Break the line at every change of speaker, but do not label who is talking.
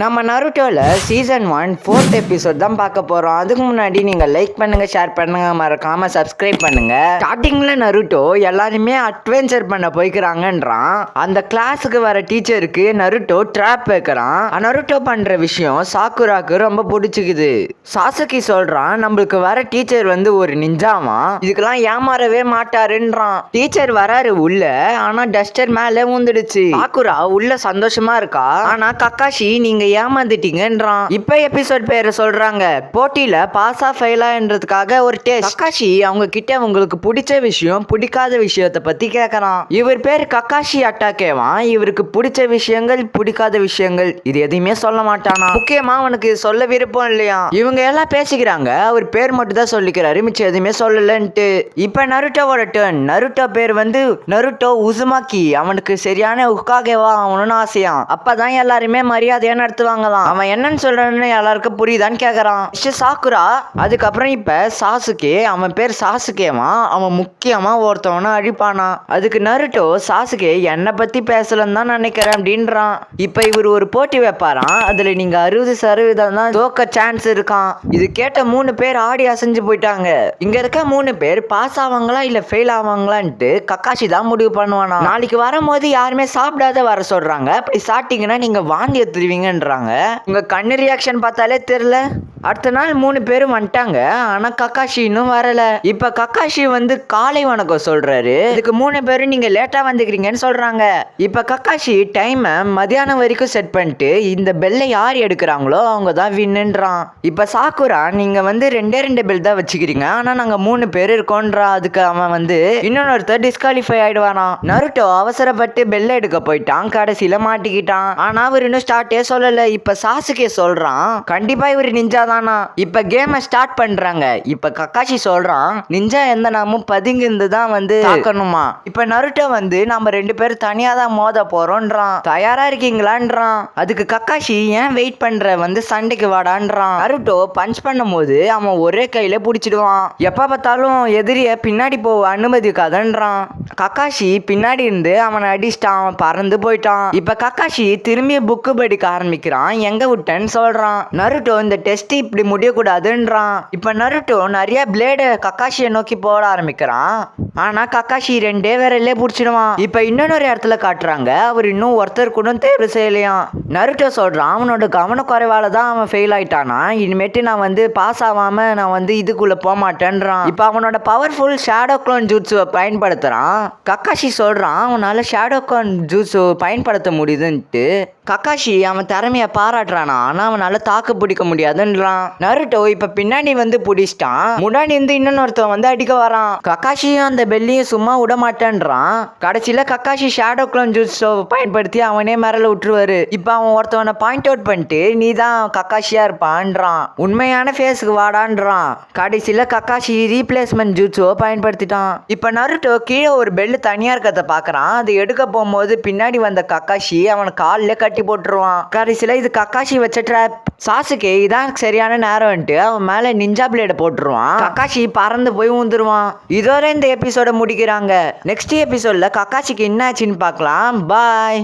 நம்ம நருட்டோல season 1 4th episode தான் பார்க்க போறோம். அதுக்கு முன்னாடி நீங்க லைக் பண்ணுங்க, ஷேர் பண்ணுங்க, மறக்காம சப்ஸ்கிரைப் பண்ணுங்க. ஸ்டார்டிங்ல நருட்டோ எல்லாருமே அட்வென்ச்சர் பண்ண போய்க்கிறாங்கன்றான். அந்த கிளாஸுக்கு வர டீச்சருக்கு நருட்டோ ட்ராப் வைக்கிறான். நருட்டோ பண்ற விஷயம் சாக்குராக்கு ரொம்ப பிடிச்சிக்குது. சாசுகி சொல்றான், நம்மளுக்கு வர டீச்சர் ஒரு நிஞ்சாமா, இதுக்கெல்லாம் ஏமாறவே மாட்டாருன்றான். டீச்சர் வராரு உள்ள, ஆனா டஸ்டர் மேல ஊந்துடுச்சு. சாக்குரா உள்ள சந்தோஷமா இருக்கா, ஆனா கக்காஷி நீங்க ஏமாந்துட்டீங்கன்றான். இப்ப எபிசோட் பேரை சொல்றாங்க. போட்டியில பாஸா ஃபெயிலா என்றதுக்காக ஒரு டெஸ்ட். கக்காஷி அவங்க கிட்ட உங்களுக்கு பிடிச்ச விஷயம் பிடிக்காத விஷயத்தை பத்தி கேட்கறான். இவர் பேர் கக்காஷி அட்டாக்கேவான். இவருக்கு பிடிச்ச விஷயங்கள் பிடிக்காத விஷயங்கள் இது எதையுமே சொல்ல மாட்டானா. முக்கியமா அவனுக்கு சொல்ல விருப்பம் இல்லையா. இவங்க எல்லாம் பேசிக்கிறாங்க, அவர் பேர் மட்டும் தான் சொல்லிக்கிறாரு, மிச்சம் எதுவுமே சொல்லலன்ட்டு. இப்ப நருட்டோவோட டர்ன். நருட்டோ பேர் நருட்டோ உசுமாக்கி. அவனுக்கு சரியான உக்காகேவா ஆகணும்னு ஆசையான். அப்பதான் எல்லாருமே மரியாதையா நடத்துவாங்களாம். அவன் என்னன்னு சொல்றான்னு எல்லாருக்கும் புரியுதான்னு கேக்குறான். சாக்குரா அதுக்கப்புறம் இப்ப சாசுகே, அவன் பேர் சாசுகேவா, அவன் முக்கியமா ஒருத்தவன அழிப்பானா. அதுக்கு நருட்டோ சாசுகே என்னை பத்தி பேசலன்னு தான் நினைக்கிறேன் அப்படின்றான். இப்ப இவர் ஒரு போட்டி வைப்பாராம். அதுல நீங்க 60% தான் தோக்க சான்ஸ் இருக்கான். இது கேட்ட 3 பேர் ஆடி அசைஞ்சு போயிட்டாங்க. இங்க இருக்க 3 பேர் பாஸ் ஆவாங்களா இல்ல ஃபெயில் ஆவாங்களான்ட்டு கக்காஷி தான் முடிவு பண்ணுவானா. நாளைக்கு வரும்போது யாருமே சாப்பிடாத வர சொல்றாங்க. அப்படி சாப்பிட்டீங்கன்னா நீங்க வாந்தி எடுத்துருவீங்கன்றாங்க. உங்க கண்ணு ரியாக்ஷன் பார்த்தாலே தெரியல. அடுத்த நாள் 3 பேரும் வந்துட்டாங்க, ஆனா கக்காஷி இன்னும் வரல. இப்ப கக்காஷி காலை வணக்கம் சொல்றாரு. இதுக்கு 3 பேரும் நீங்க லேட்டா வந்துக்கிறீங்கன்னு சொல்றாங்க. இப்ப கக்காஷி டைம் மதியானம் வரைக்கும் செட் பண்ணிட்டு இந்த பெல்லை யார் எடுக்கிறாங்களோ அவங்க தான் வின்னுன்றான். இப்ப சாக்குரா நீங்க 2 பெல் தான் வச்சுக்கிறீங்க, ஆனா நாங்க 3 பேர் இருக்கோன்றா. அதுக்கு அவன் இன்னொருத்தர் டிஸ்குவாலிஃபை ஆயிடுவானா. நருட்டோ அவசரப்பட்டு பெல்ல எடுக்க போயிட்டான், கடைசியில மாட்டிக்கிட்டான். ஆனா அவர் இன்னும் ஸ்டார்ட்டே சொல்லல. இப்ப சாசுகே சொல்றான், கண்டிப்பா இவர் நிஞ்சா தானா. இப்ப கேமை ஸ்டார்ட் பண்றாங்க. இப்ப கக்காஷி சொல்றான், நிஞ்சா எந்த நாமும் பதுங்கிருந்து தான் தாக்கணுமா. இப்ப நருட்டோ நம்ம 2 பேரும் தனியா தான் மோத போறோம்ன்றான். தயாரா இருக்கீங்களான்றான். அதுக்கு கக்காஷி ஏன் வெயிட் பண்ற, சண்டைக்கு வாடான்றான். நருட்டோ பஞ்ச் பண்ணும் போது அவன் ஒரே கையில பிடிச்சிடுவான். எப்ப பார்த்தாலும் எதிரிய பின்னாடி போக அனுமதிக்காதன்றான். கக்காஷி பின்னாடி இருந்து அவனை அடிச்சிட்டான். அவன் பறந்து போயிட்டான். இப்ப கக்காஷி திரும்பி புக்கு படிக்க ஆரம்பிக்கிறான். எங்க விட்டேன்னு சொல்றான். நருட்டோ இந்த டெஸ்ட் இப்படி முடியக்கூடாதுன்றான். இப்ப நருட்டோ நிறைய பிளேடு கக்காஷியை நோக்கி போட ஆரம்பிக்கிறான். ஆனா கக்காஷி 2 விரல்லே புடிச்சிடுவான். இப்ப இன்னொரு இடத்துல காட்டுறாங்க, அவர் இன்னும் ஒருத்தர் கூட தேர்வு செய்யலையாம். நருட்டோ சொல்றான், அவனோட கவனக்குறைவால தான் அவன் ஃபெயில் ஆயிட்டானா. இனிமேட்டு நான் பாஸ் ஆகாம நான் இதுக்குள்ள போக மாட்டேன்றான். இப்ப அவனோட பவர்ஃபுல் ஷேடோ க்ளோன் ஜூட்ஸுவை பயன்படுத்துறான். கக்காஷி சொல்றான், அவனால ஷேடோ க்ளோன் ஜூட்ஸு பயன்படுத்த முடியுதுன்ட்டு. கக்காஷி அவன் திறமைய பாராட்டுறானா, ஆனா அவனால தாக்கு பிடிக்க முடியாதுன்றான். நருட்டோ இப்ப பின்னாடி பிடிச்சிட்டான். முன்னாடி இன்னொருத்தன் அடிக்க வரான். கக்காஷியும் அந்த பெல்லியும் சும்மா விட மாட்டேன்றான். கடைசியில கக்காஷி ஷேடோ க்ளோன் ஜூட்ஸோ பயன்படுத்தி அவனே மேல விட்டுருவாரு. இப்ப அவன் ஒருத்தவனை பாயிண்ட் அவுட் பண்ணிட்டு நீ தான் கக்காஷியா இருப்பான்றான். உண்மையான ஃபேஸுக்கு வாடான்றான். கடைசியில கக்காஷி ரீப்ளேஸ்மெண்ட் ஜூட்ஸோ பயன்படுத்திட்டான். இப்ப நருட்டோ கீழே ஒரு பெல் தனியா இருக்கிறத பாக்குறான். அது எடுக்க போகும்போது பின்னாடி வந்த கக்காஷி அவன் காலில் கட்டி போட்டுருவான். கடைசியில இது கக்காஷி வச்ச ட்ராப். சாசுகே இதான் சரியான நேரம்ட்டு அவன் மேல நிஞ்சா பிளேட போட்டுருவான். கக்காஷி பறந்து போய் ஊந்துருவான். இதோட இந்த எபிசோட முடிக்கிறாங்க. நெக்ஸ்ட் எபிசோட்ல கக்காஷிக்கு என்ன ஆச்சுன்னு பார்க்கலாம். பாய்.